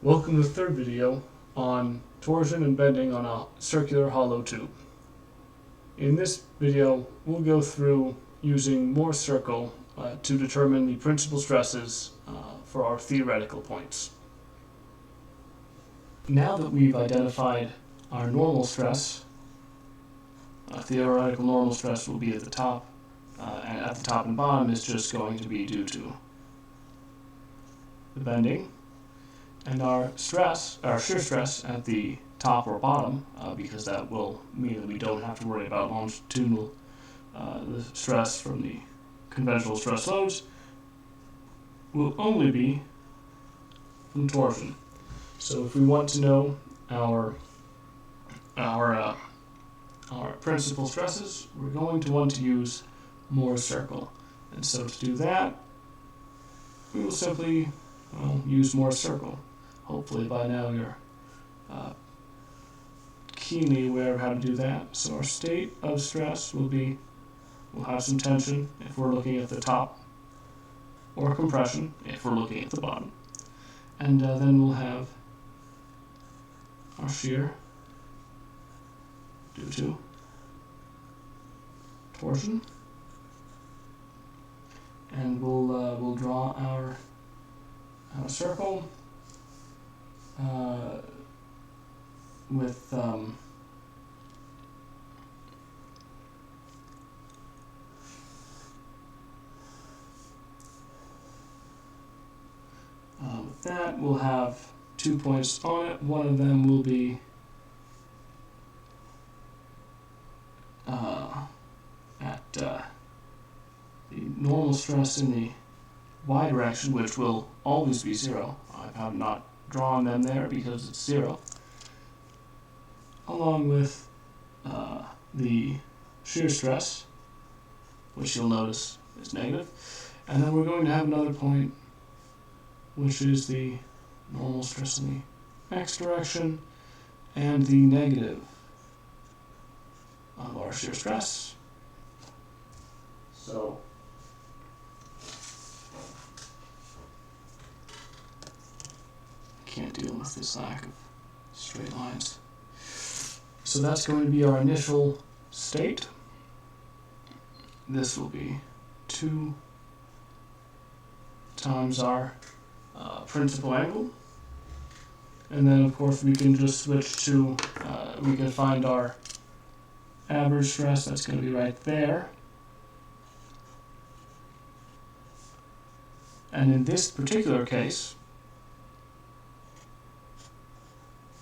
Welcome to the third video on torsion and bending on a circular hollow tube. In this video, we'll go through using Mohr's circle to determine the principal stresses for our theoretical points. Now that we've identified our normal stress, our theoretical normal stress will be at the top, and at the top and bottom is just going to be due to the bending. And our shear stress at the top or bottom, because that will mean that we don't have to worry about longitudinal the stress from the conventional stress loads, will only be from torsion. So if we want to know our principal stresses, we're going to want to use Mohr's circle. And so to do that, we will simply use Mohr's circle. Hopefully by now you're keenly aware of how to do that. So our state of stress will have some tension if we're looking at the top, or compression if we're looking at the bottom. And then we'll have our shear due to torsion. And we'll draw our circle with that, we'll have 2 points on it. One of them will be at the normal stress in the y direction, which will always be 0. I have not drawn them there because it's 0, along with the shear stress, which you'll notice is negative. And then we're going to have another point, which is the normal stress in the x direction and the negative of our shear stress. So can't deal with this lack of straight lines. So that's going to be our initial state. This will be 2 times our principal angle. And then of course we can just switch to, we can find our average stress. That's going to be right there. And in this particular case,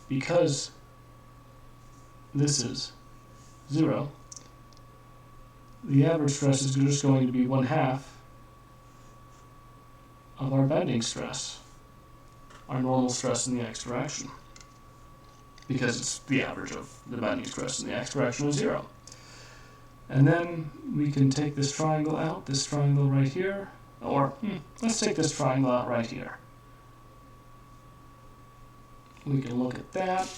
because this is 0, the average stress is just going to be 1/2 of our bending stress, our normal stress in the x direction, because it's the average of the bending stress in the x direction is 0. And then we can take this triangle out, this triangle right here, or let's take this triangle out right here. We can look at that.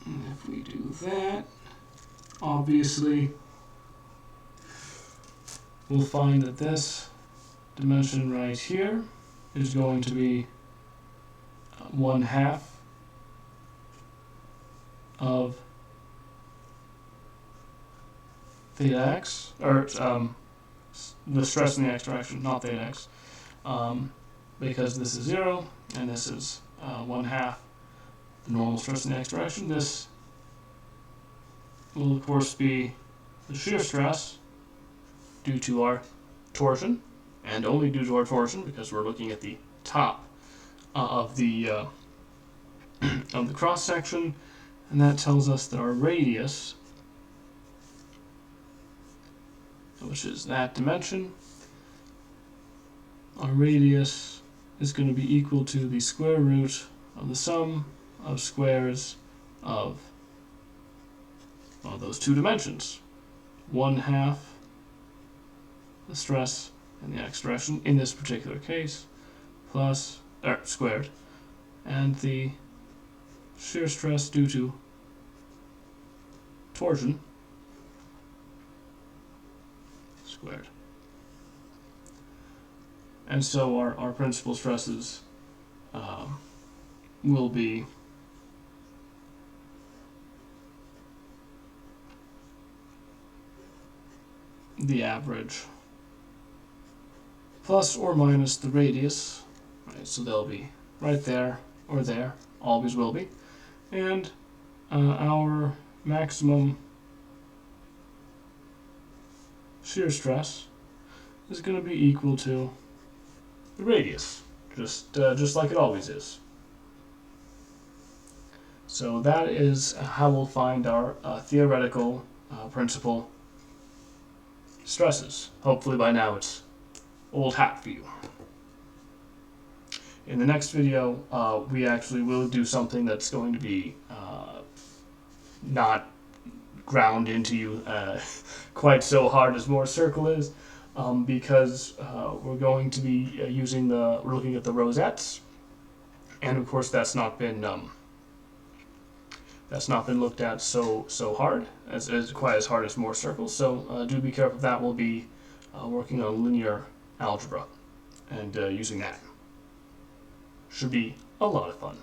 And if we do that, obviously, we'll find that this dimension right here is going to be 1/2 of theta x, or the stress in the x direction, not theta x, because this is 0 and this is 1/2 the normal stress in the x direction. This will of course be the shear stress due to our torsion, and only due to our torsion because we're looking at the top of the cross section, and that tells us that our radius, which is that dimension, our radius is going to be equal to the square root of the sum of squares of those two dimensions. 1/2 the stress in the x direction in this particular case, plus squared, and the shear stress due to torsion squared. And so our principal stresses will be the average plus or minus the radius, right? So they'll be right there or there, always will be. And our maximum shear stress is going to be equal to the radius, just like it always is. So that is how we'll find our theoretical principal stresses. Hopefully by now it's old hat for you. In the next video, we actually will do something that's going to be not ground into you quite so hard as Mohr's circle is, because we're going to be looking at the rosettes, and of course that's not been looked at so hard as quite as hard as Mohr's circle. So do be careful. That will be working on linear algebra and using that. Should be a lot of fun.